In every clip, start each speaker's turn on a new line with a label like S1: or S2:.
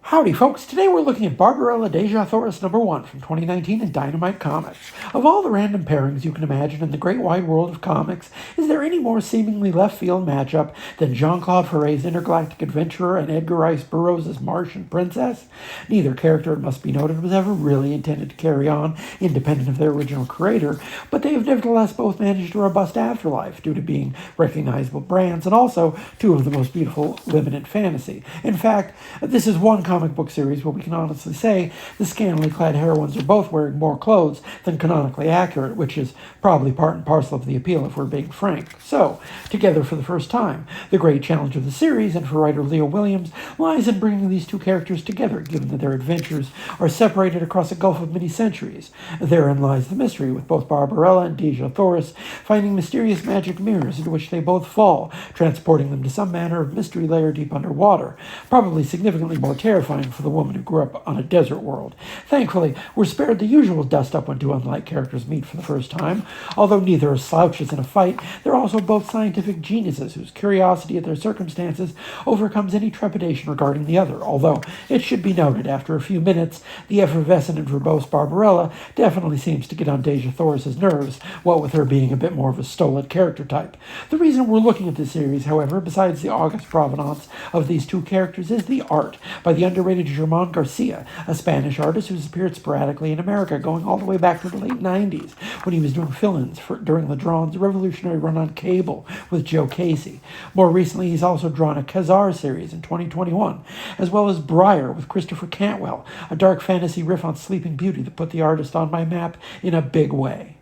S1: Howdy, folks. Today we're looking at Barbarella Dejah Thoris #1 from 2019 in Dynamite Comics. Of all the random pairings you can imagine in the great wide world of comics, is there any more seemingly left-field matchup than Jean-Claude Farré's intergalactic adventurer and Edgar Rice Burroughs' Martian princess? Neither character, it must be noted, was ever really intended to carry on, independent of their original creator, but they have nevertheless both managed a robust afterlife due to being recognizable brands and also two of the most beautiful women in fantasy. In fact, this is one comic book series where we can honestly say the scantily clad heroines are both wearing more clothes than canonically accurate, which is probably part and parcel of the appeal if we're being frank. So, together for the first time, the great challenge of the series, and for writer Leah Williams, lies in bringing these two characters together, given that their adventures are separated across a gulf of many centuries. Therein lies the mystery, with both Barbarella and Dejah Thoris finding mysterious magic mirrors into which they both fall, transporting them to some manner of mystery layer deep underwater, probably significantly more terrifying for the woman who grew up on a desert world. Thankfully, we're spared the usual dust-up when two unlike characters meet for the first time. Although neither are slouches in a fight, they're also both scientific geniuses whose curiosity at their circumstances overcomes any trepidation regarding the other, although it should be noted, after a fefew minutes, the effervescent and verbose Barbarella definitely seems to get on Dejah Thoris' nerves, what with her being a bit more of a stolid character type. The reason we're looking at this series, however, besides the august provenance of these two characters, is the art by the underrated Germán García, a Spanish artist who's appeared sporadically in America, going all the way back to the late 90s, when he was doing fill-ins during Ledron's revolutionary run on cable with Joe Casey. More recently, he's also drawn a Khazar series in 2021, as well as Briar with Christopher Cantwell, a dark fantasy riff on Sleeping Beauty that put the artist on my map in a big way.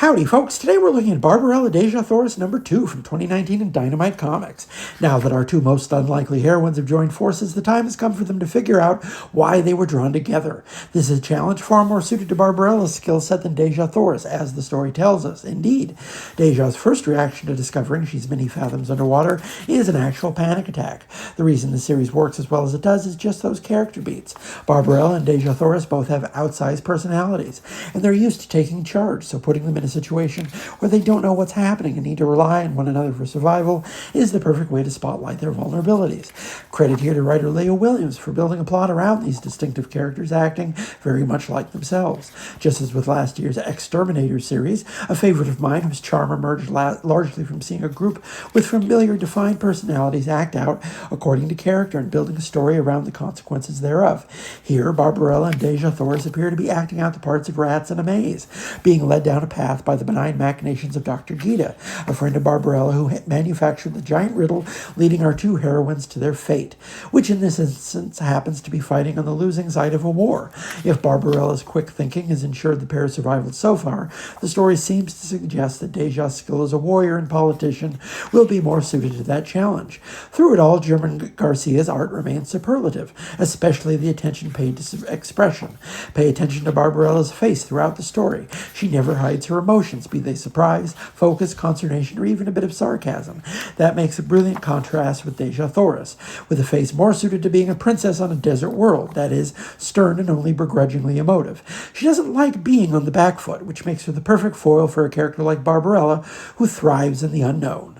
S1: Howdy, folks. Today we're looking at Barbarella Dejah Thoris #2 from 2019 in Dynamite Comics. Now that our two most unlikely heroines have joined forces, the time has come for them to figure out why they were drawn together. This is a challenge far more suited to Barbarella's skill set than Dejah Thoris, as the story tells us. Indeed, Dejah's first reaction to discovering she's many fathoms underwater is an actual panic attack. The reason the series works as well as it does is just those character beats. Barbarella and Dejah Thoris both have outsized personalities, and they're used to taking charge, so putting them in a situation where they don't know what's happening and need to rely on one another for survival is the perfect way to spotlight their vulnerabilities. Credit here to writer Leah Williams for building a plot around these distinctive characters acting very much like themselves. Just as with last year's Exterminator series, a favorite of mine whose charm emerged largely from seeing a group with familiar defined personalities act out according to character and building a story around the consequences thereof. Here, Barbarella and Dejah Thoris appear to be acting out the parts of rats in a maze, being led down a path by the benign machinations of Dr. Gita, a friend of Barbarella who manufactured the giant riddle leading our two heroines to their fate, which in this instance happens to be fighting on the losing side of a war. If Barbarella's quick thinking has ensured the pair's survival so far, the story seems to suggest that Dejah's skill as a warrior and politician will be more suited to that challenge. Through it all, Germán Garcia's art remains superlative, especially the attention paid to expression. Pay attention to Barbarella's face throughout the story. She never hides her emotions, be they surprise, focus, consternation, or even a bit of sarcasm. That makes a brilliant contrast with Dejah Thoris, with a face more suited to being a princess on a desert world, that is, stern and only begrudgingly emotive. She doesn't like being on the back foot, which makes her the perfect foil for a character like Barbarella, who thrives in the unknown.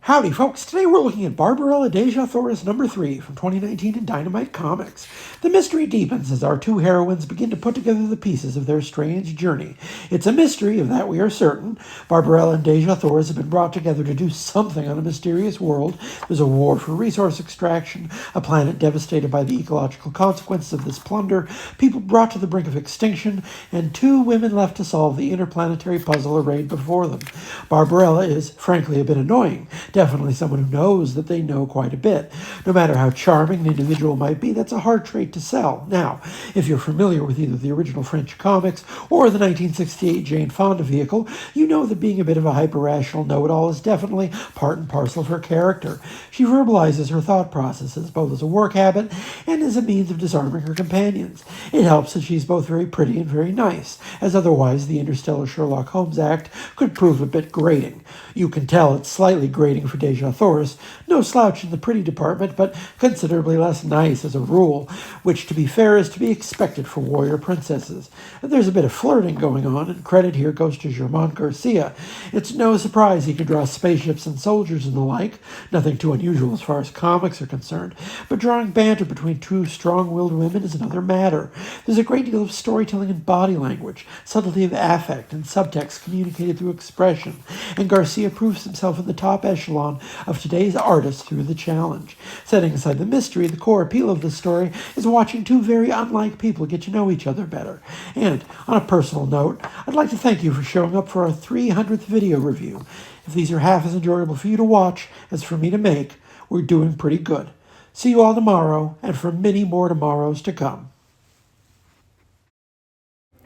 S1: Howdy, folks. Today we're looking at Barbarella Dejah Thoris #3 from 2019 in Dynamite Comics. The mystery deepens as our two heroines begin to put together the pieces of their strange journey. It's a mystery, of that we are certain. Barbarella and Dejah Thoris have been brought together to do something on a mysterious world. There's a war for resource extraction, a planet devastated by the ecological consequences of this plunder, people brought to the brink of extinction, and two women left to solve the interplanetary puzzle arrayed before them. Barbarella is, frankly, a bit annoying. Definitely someone who knows that they know quite a bit. No matter how charming an individual might be, that's a hard trait to sell. Now, if you're familiar with either the original French comics or the 1968 Jane Fonda vehicle, you know that being a bit of a hyper-rational know-it-all is definitely part and parcel of her character. She verbalizes her thought processes, both as a work habit and as a means of disarming her companions. It helps that she's both very pretty and very nice, as otherwise the interstellar Sherlock Holmes act could prove a bit grating. You can tell it's slightly grating for Dejah Thoris, no slouch in the pretty department, but considerably less nice as a rule, which, to be fair, is to be expected for warrior princesses. There's a bit of flirting going on, and credit here goes to Germán García. It's no surprise he can draw spaceships and soldiers and the like, nothing too unusual as far as comics are concerned, but drawing banter between two strong-willed women is another matter. There's a great deal of storytelling in body language, subtlety of affect, and subtext communicated through expression, and Garcia proves himself in the top echelon of today's artists through the challenge. Setting aside the mystery, the core appeal of the story is watching two very unlike people get to know each other better. And, on a personal note, I'd like to thank you for showing up for our 300th video review. If these are half as enjoyable for you to watch as for me to make, we're doing pretty good. See you all tomorrow, and for many more tomorrows to come.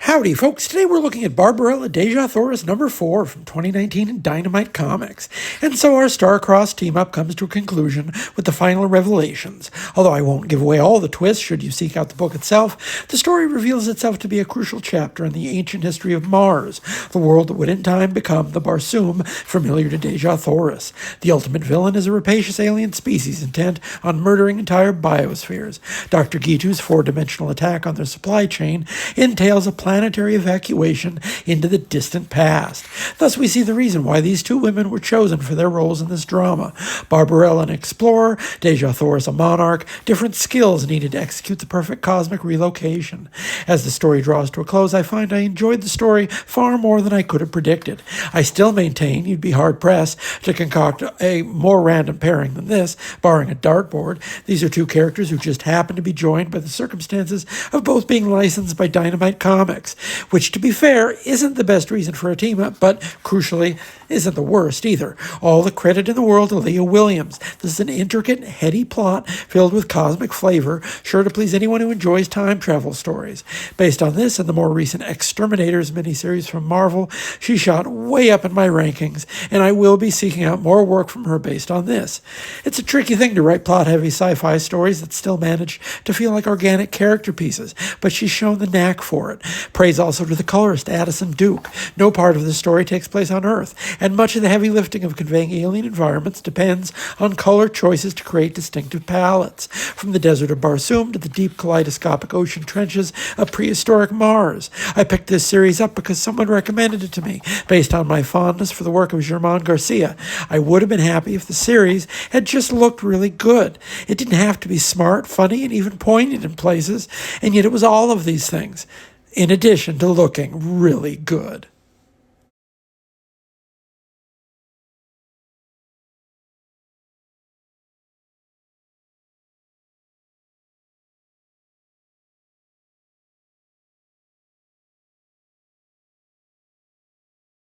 S1: Howdy, folks. Today we're looking at Barbarella Dejah Thoris number 4 from 2019 in Dynamite Comics. And so our star-crossed team-up comes to a conclusion with the final revelations. Although I won't give away all the twists should you seek out the book itself, the story reveals itself to be a crucial chapter in the ancient history of Mars, the world that would in time become the Barsoom familiar to Dejah Thoris. The ultimate villain is a rapacious alien species intent on murdering entire biospheres. Dr. Gitu's four-dimensional attack on their supply chain entails a planetary evacuation into the distant past. Thus, we see the reason why these two women were chosen for their roles in this drama. Barbarella, an explorer, Dejah Thoris, a monarch, different skills needed to execute the perfect cosmic relocation. As the story draws to a close, I find I enjoyed the story far more than I could have predicted. I still maintain you'd be hard-pressed to concoct a more random pairing than this, barring a dartboard. These are two characters who just happen to be joined by the circumstances of both being licensed by Dynamite Comics, which, to be fair, isn't the best reason for a team-up, but, crucially, isn't the worst either. All the credit in the world to Leah Williams. This is an intricate, heady plot filled with cosmic flavor, sure to please anyone who enjoys time travel stories. Based on this and the more recent Exterminators miniseries from Marvel, she shot way up in my rankings, and I will be seeking out more work from her based on this. It's a tricky thing to write plot-heavy sci-fi stories that still manage to feel like organic character pieces, but she's shown the knack for it. Praise also to the colorist Addison Duke. No part of the story takes place on Earth, and much of the heavy lifting of conveying alien environments depends on color choices to create distinctive palettes, from the desert of Barsoom to the deep kaleidoscopic ocean trenches of prehistoric Mars. I picked this series up because someone recommended it to me, based on my fondness for the work of Germán García. I would have been happy if the series had just looked really good. It didn't have to be smart, funny, and even poignant in places, and yet it was all of these things, in addition to looking really good.